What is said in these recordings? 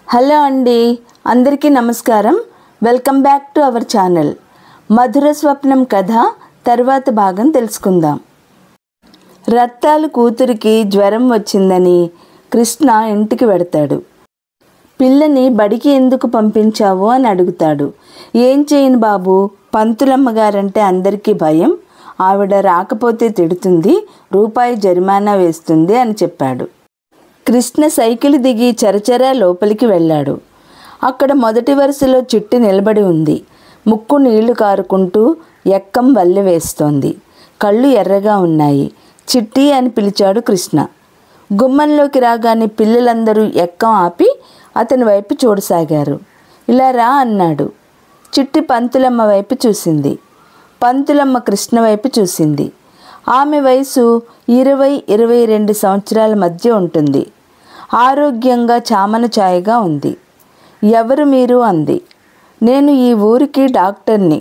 Hello అండి, అందరికీ నమస్కారం. Welcome back to our channel. Madhura Swapnam కథ తర్వాత భాగం తెలుసుకుందాం. రత్తాలు కూతురికి జ్వరం వచ్చిందని కృష్ణ ఇంటికి వెడతాడు. పిల్లని బడికి ఎందుకు పంపించావు అని అడుగుతాడు. ఏం చేయను బాబు, పంతులమ్మగారంటే అందరికీ భయం, ఆవిడ రాకపోతే తిడుతుంది, రూపాయి జరిమానా వేస్తుంది అని చెప్పాడు. కృష్ణ సైకిల్ దిగి చరచరా లోపలికి వెళ్ళాడు. అక్కడ మొదటి వరుసలో చిట్టి నిలబడి ఉంది. ముక్కు నీళ్లు కారుకుంటూ ఎక్కం వల్లె వేస్తోంది. కళ్ళు ఎర్రగా ఉన్నాయి. చిట్టి అని పిలిచాడు కృష్ణ. గుమ్మంలోకి రాగానే పిల్లలందరూ ఎక్కం ఆపి అతని వైపు చూడసాగారు. ఇలా రా అన్నాడు. చిట్టి పంతులమ్మ వైపు చూసింది. పంతులమ్మ కృష్ణ వైపు చూసింది. ఆమె వయసు 20-22 సంవత్సరాల మధ్య ఉంటుంది. ఆరోగ్యంగా చామన ఛాయగా ఉంది. ఎవరు మీరు అంది. నేను ఈ ఊరికి డాక్టర్ని.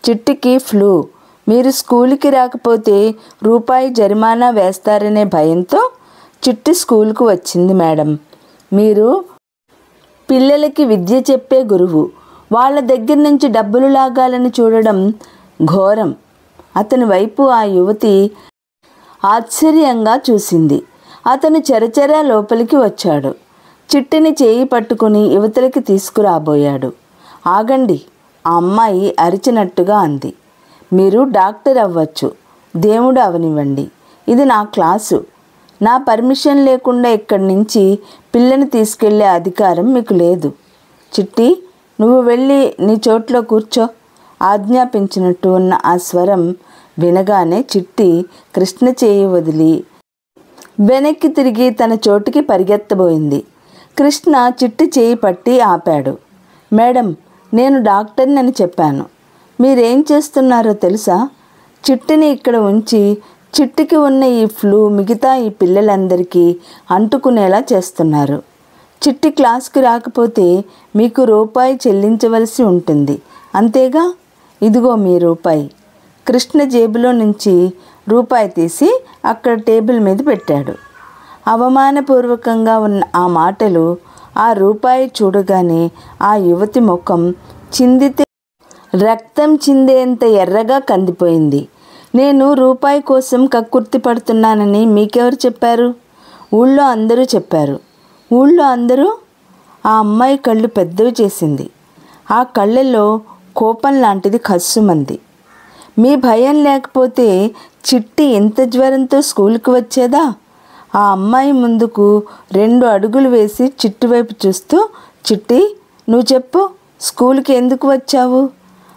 చిట్టికి ఫ్లూ. మీరు స్కూల్కి రాకపోతే రూపాయి జరిమానా వేస్తారనే భయంతో చిట్టి స్కూల్కు వచ్చింది మేడం. మీరు పిల్లలకి విద్య చెప్పే గురువు. వాళ్ళ దగ్గర నుంచి డబ్బులు లాగాలని చూడడం ఘోరం. అతని వైపు ఆ యువతి ఆశ్చర్యంగా చూసింది. అతను చరచరా లోపలికి వచ్చాడు. చిట్టిని చేయి పట్టుకుని యువతలకి తీసుకురాబోయాడు. ఆగండి, ఆ అమ్మాయి అరిచినట్టుగా అంది. మీరు డాక్టర్ అవ్వచ్చు, దేవుడు అవనివ్వండి. ఇది నా క్లాసు. నా పర్మిషన్ లేకుండా ఇక్కడి నుంచి పిల్లని తీసుకెళ్లే అధికారం మీకు లేదు. చిట్టి, నువ్వు వెళ్ళి నీ చోట్లో కూర్చో ఆజ్ఞాపించినట్టు ఉన్న ఆ స్వరం వినగానే చిట్టి కృష్ణ చేయి వదిలి వెనక్కి తిరిగి తన చోటుకి పరిగెత్తబోయింది. కృష్ణ చిట్టి చేయి పట్టి ఆపాడు. మేడం, నేను డాక్టర్ని అని చెప్పాను. మీరేం చేస్తున్నారో తెలుసా? చిట్టిని ఇక్కడ ఉంచి చిట్టికి ఉన్న ఈ ఫ్లూ మిగతా ఈ పిల్లలందరికీ అంటుకునేలా చేస్తున్నారు. చిట్టి క్లాస్కి రాకపోతే మీకు రూపాయి చెల్లించవలసి ఉంటుంది, అంతేగా? ఇదిగో మీ రూపాయి. కృష్ణ జేబులో నుంచి రూపాయి తీసి అక్కడ టేబుల్ మీద పెట్టాడు. అవమానపూర్వకంగా ఉన్న ఆ మాటలు, ఆ రూపాయి చూడగానే ఆ యువతి ముఖం చిందితే రక్తం చిందేంత ఎర్రగా కందిపోయింది. నేను రూపాయి కోసం కక్కుర్తి పడుతున్నానని మీకెవరు చెప్పారు? ఊళ్ళో అందరూ చెప్పారు. ఊళ్ళో అందరూ? ఆ అమ్మాయి కళ్ళు పెద్దవి చేసింది. ఆ కళ్ళల్లో కోపం లాంటిది కస్సుమంది. మీ భయం లేకపోతే చిట్టి ఇంత జ్వరంతో స్కూల్కి వచ్చేదా? ఆ అమ్మాయి ముందుకు 2 అడుగులు వేసి చిట్టి వైపు చూస్తూ, చిట్టి, నువ్వు చెప్పు, స్కూల్కి ఎందుకు వచ్చావు?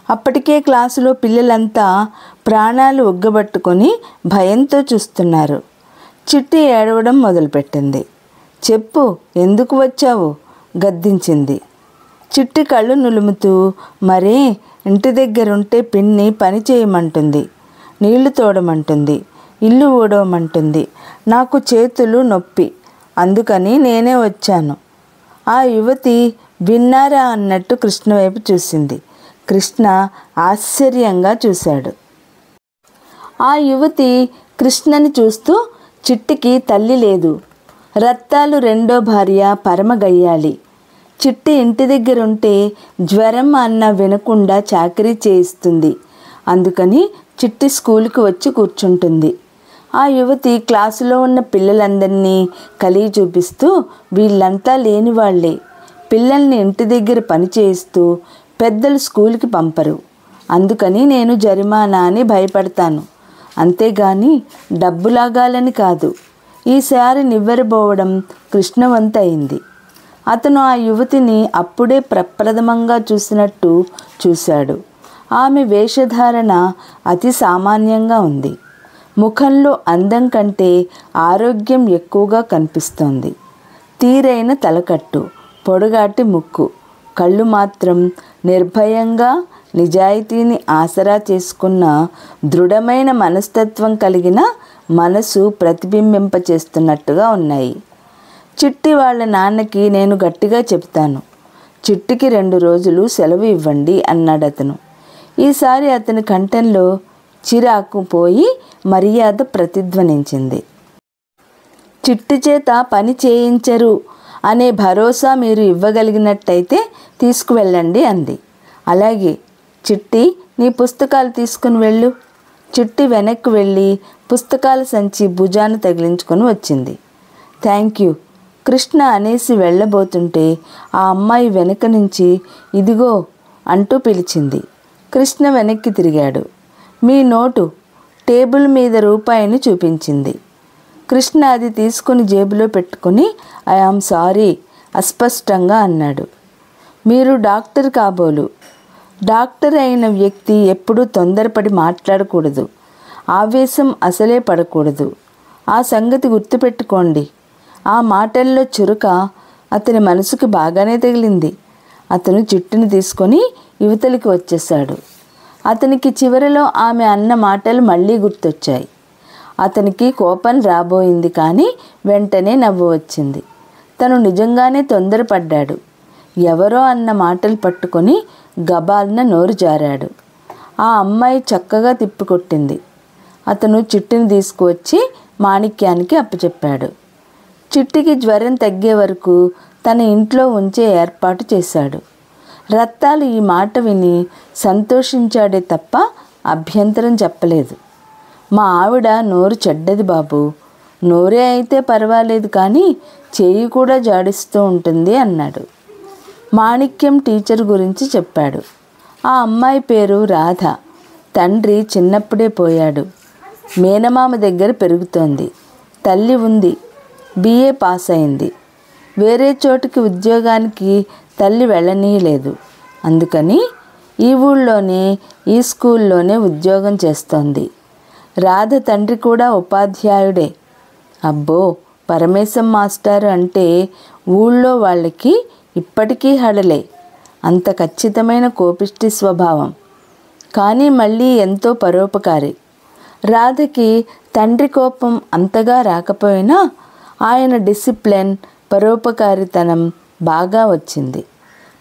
అప్పటికే క్లాసులో పిల్లలంతా ప్రాణాలు ఒగ్గబట్టుకొని భయంతో చూస్తున్నారు. చిట్టి ఏడవడం మొదలుపెట్టింది. చెప్పు, ఎందుకు వచ్చావు? గద్దించింది. చిట్టి కళ్ళు నులుముతూ, మరే, ఇంటి దగ్గరుంటే పిన్ని పని చేయమంటుంది, నీళ్లు తోడమంటుంది, ఇల్లు ఊడవమంటుంది, నాకు చేతులు నొప్పి, అందుకని నేనే వచ్చాను. ఆ యువతి విన్నారా అన్నట్టు కృష్ణ వైపు చూసింది. కృష్ణ ఆశ్చర్యంగా చూశాడు. ఆ యువతి కృష్ణని చూస్తూ, చిట్టికి తల్లి లేదు. రత్తాలు రెండో భార్య పరమగయ్యాలి. చిట్టి ఇంటి దగ్గరుంటే జ్వరం అన్న వినకుండా చాకరీ చేయిస్తుంది. అందుకని చిట్టి స్కూల్కి వచ్చి కూర్చుంటుంది. ఆ యువతి క్లాసులో ఉన్న పిల్లలందరినీ కలిగి చూపిస్తూ, వీళ్ళంతా లేనివాళ్లే, పిల్లల్ని ఇంటి దగ్గర పని చేయిస్తూ పెద్దలు స్కూల్కి పంపరు, అందుకని నేను జరిమానా అని భయపడతాను, అంతేగాని డబ్బు లాగాలని కాదు. ఈసారి నివ్వెరబోవడం కృష్ణవంతయింది. అతను ఆ యువతిని అప్పుడే ప్రప్రథమంగా చూసినట్టు చూశాడు. ఆమె వేషధారణ అతి సామాన్యంగా ఉంది. ముఖంలో అందం కంటే ఆరోగ్యం ఎక్కువగా కనిపిస్తోంది. తీరైన తలకట్టు, పొడగాటి ముక్కు, కళ్ళు మాత్రం నిర్భయంగా నిజాయితీని ఆసరా చేసుకున్న దృఢమైన మనస్తత్వం కలిగిన మనసు ప్రతిబింబింపచేస్తున్నట్టుగా ఉన్నాయి. చిట్టి వాళ్ళ నాన్నకి నేను గట్టిగా చెప్తాను, చిట్టికి 2 రోజులు సెలవు ఇవ్వండి అన్నాడు అతను. ఈసారి అతని కంఠంలో చిరాకు పోయి మర్యాద ప్రతిధ్వనించింది. చిట్టి చేత పని చేయించరు అనే భరోసా మీరు ఇవ్వగలిగినట్టయితే తీసుకువెళ్ళండి అంది. అలాగే చిట్టి, నీ పుస్తకాలు తీసుకుని వెళ్ళు. చిట్టి వెనక్కి వెళ్ళి పుస్తకాల సంచి భుజాన తగిలించుకొని వచ్చింది. థ్యాంక్ యూ కృష్ణ అనేసి వెళ్ళబోతుంటే ఆ అమ్మాయి వెనక నుంచి ఇదిగో అంటూ పిలిచింది. కృష్ణ వెనక్కి తిరిగాడు. మీ నోటు టేబుల్ మీద రూపాయిని చూపించింది. కృష్ణ అది తీసుకుని జేబులో పెట్టుకుని ఐఆమ్ సారీ అస్పష్టంగా అన్నాడు. మీరు డాక్టర్ కాబోలు. డాక్టర్ అయిన వ్యక్తి ఎప్పుడూ తొందరపడి మాట్లాడకూడదు, ఆవేశం అసలే పడకూడదు. ఆ సంగతి గుర్తుపెట్టుకోండి. ఆ మాటల్లో చురుక అతని మనసుకి బాగానే తగిలింది. అతను చిట్టుని తీసుకొని యువతలికి వచ్చేశాడు. అతనికి చివరిలో ఆమె అన్న మాటలు మళ్ళీ గుర్తొచ్చాయి. అతనికి కోపం రాబోయింది, కానీ వెంటనే నవ్వు వచ్చింది. తను నిజంగానే తొందరపడ్డాడు. ఎవరో అన్న మాటలు పట్టుకొని గబాల్న నోరు జారాడు. ఆ అమ్మాయి చక్కగా తిప్పికొట్టింది. అతను చిట్టుని తీసుకువచ్చి మాణిక్యానికి అప్పచెప్పాడు. చిట్టికి జ్వరం తగ్గే వరకు తన ఇంట్లో ఉంచే ఏర్పాటు చేశాడు. రత్తాలు ఈ మాట విని సంతోషించాడే తప్ప అభ్యంతరం చెప్పలేదు. మా ఆవిడ నోరు చెడ్డది బాబు, నోరే అయితే పర్వాలేదు కానీ చెయ్యి కూడా జాడిస్తూ ఉంటుంది అన్నాడు. మాణిక్యం టీచర్ గురించి చెప్పాడు. ఆ అమ్మాయి పేరు రాధ. తండ్రి చిన్నప్పుడే పోయాడు. మేనమామ దగ్గర పెరుగుతోంది. తల్లి ఉంది, BA పాస్ అయింది. వేరే చోటుకి ఉద్యోగానికి తల్లి వెళ్ళనీయలేదు. అందుకని ఈ ఊళ్ళోనే ఈ స్కూల్లోనే ఉద్యోగం చేస్తోంది. రాధ తండ్రి కూడా ఉపాధ్యాయుడే. అబ్బో, పరమేశం మాస్టారు అంటే ఊళ్ళో వాళ్ళకి ఇప్పటికీ హడలే. అంత ఖచ్చితమైన కోపిష్టి స్వభావం, కానీ మళ్ళీ ఎంతో పరోపకారి. రాధకి తండ్రి కోపం అంతగా రాకపోయినా ఆయన డిసిప్లిన్, పరోపకారితనం బాగా వచ్చింది.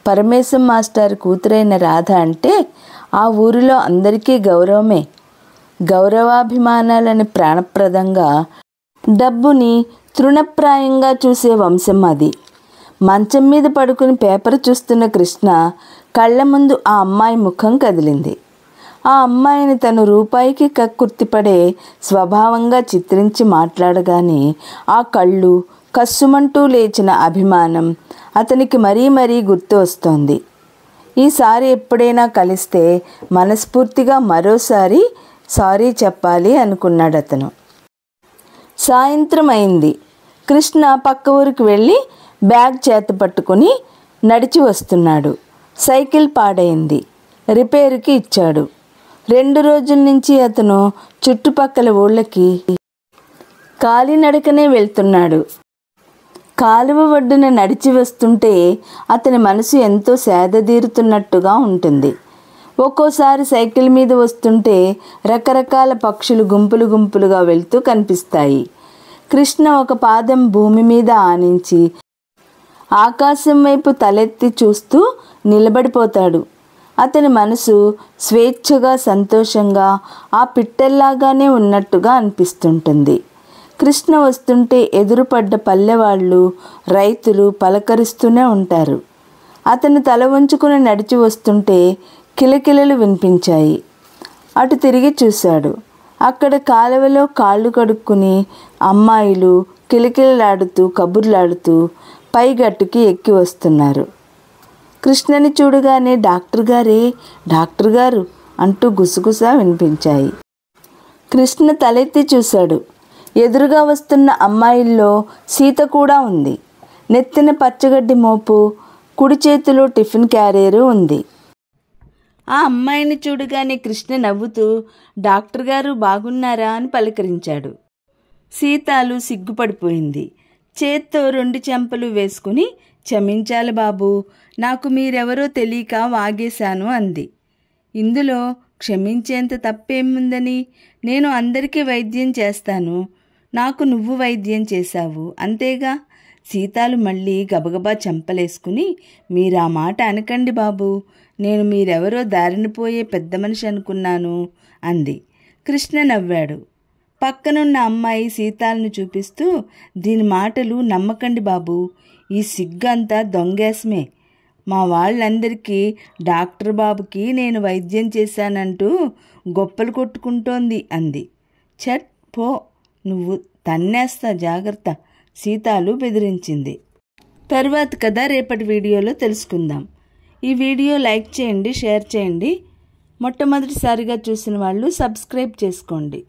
పరమేశం మాస్టర్ కూతురైన రాధ అంటే ఆ ఊరిలో అందరికీ గౌరవమే. గౌరవాభిమానాలని ప్రాణప్రదంగా, డబ్బుని తృణప్రాయంగా చూసే వంశం అది. మంచం మీద పడుకుని పేపర్ చూస్తున్న కృష్ణ కళ్ళ ముందు ఆ అమ్మాయి ముఖం కదిలింది. ఆ అమ్మాయిని తను రూపాయికి కక్కుర్తిపడే స్వభావంగా చిత్రించి మాట్లాడగానే ఆ కళ్ళు, కస్సుమంటూ లేచిన అభిమానం అతనికి మరీ మరీ గుర్తు వస్తోంది. ఈసారి ఎప్పుడైనా కలిస్తే మనస్ఫూర్తిగా మరోసారి సారీ చెప్పాలి అనుకున్నాడు అతను. సాయంత్రం అయింది. కృష్ణ పక్క ఊరికి వెళ్ళి బ్యాగ్ చేత పట్టుకుని నడిచి వస్తున్నాడు. సైకిల్ పాడైంది, రిపేరుకి ఇచ్చాడు. 2 రోజుల నుంచి అతను చుట్టుపక్కల ఊళ్ళకి కాలినడకనే వెళ్తున్నాడు. కాలువ ఒడ్డున నడిచి వస్తుంటే అతని మనసు ఎంతో సేదతీరుతున్నట్టుగా ఉంటుంది. ఒక్కోసారి సైకిల్ మీద వస్తుంటే రకరకాల పక్షులు గుంపులు గుంపులుగా వెళ్తూ కనిపిస్తాయి. కృష్ణ ఒక పాదం భూమి మీద ఆనించి ఆకాశం వైపు తలెత్తి చూస్తూ నిలబడిపోతాడు. అతని మనసు స్వేచ్ఛగా, సంతోషంగా ఆ పిట్టల్లాగానే ఉన్నట్టుగా అనిపిస్తుంటుంది. కృష్ణ వస్తుంటే ఎదురుపడ్డ పల్లెవాళ్ళు, రైతులు పలకరిస్తూనే ఉంటారు. అతను తల వంచుకుని నడిచి వస్తుంటే కిలకిలలు వినిపించాయి. అటు తిరిగి చూశాడు. అక్కడ కాలువలో కాళ్ళు కడుక్కుని అమ్మాయిలు కిలకిలలాడుతూ కబుర్లాడుతూ పైగట్టుకి ఎక్కి వస్తున్నారు. కృష్ణని చూడగానే డాక్టర్ గారే, డాక్టర్ గారు అంటూ గుసగుసా వినిపించాయి. కృష్ణ తలెత్తి చూశాడు. ఎదురుగా వస్తున్న అమ్మాయిల్లో సీత కూడా ఉంది. నెత్తిన పచ్చగడ్డి మోపు, కుడి చేతిలో టిఫిన్ క్యారియరు ఉంది. ఆ అమ్మాయిని చూడగానే కృష్ణ నవ్వుతూ డాక్టర్ గారు బాగున్నారా అని పలకరించాడు. సీతాలు సిగ్గుపడిపోయింది. చేత్తో 2 చెంపలు వేసుకుని క్షమించాలి బాబు, నాకు మీరెవరో తెలియక వాగేశాను అంది. ఇందులో క్షమించేంత తప్పేముందని? నేను అందరికీ వైద్యం చేస్తాను, నాకు నువ్వు వైద్యం చేశావు అంతేగా. సీతాలు మళ్ళీ గబగబా చెంపలేసుకుని మీరా మాట అనకండి బాబు, నేను మీరెవరో దారినిపోయే పెద్ద మనిషి అనుకున్నాను అంది. కృష్ణ నవ్వాడు. పక్కనున్న అమ్మాయి సీతాలను చూపిస్తూ దీని మాటలు నమ్మకండి బాబు, ఈ సిగ్గంతా దొంగేసమే. మా వాళ్ళందరికీ డాక్టర్ బాబుకి నేను వైద్యం చేశానంటూ గొప్పలు కొట్టుకుంటోంది అంది. చట్ పో, నువ్వు తన్నేస్తా జాగ్రత్త, సీతాలు బెదిరించింది. తర్వాత కథ రేపటి వీడియోలో తెలుసుకుందాం. ఈ వీడియో లైక్ చేయండి, షేర్ చేయండి. మొట్టమొదటిసారిగా చూసిన వాళ్ళు సబ్స్క్రైబ్ చేసుకోండి.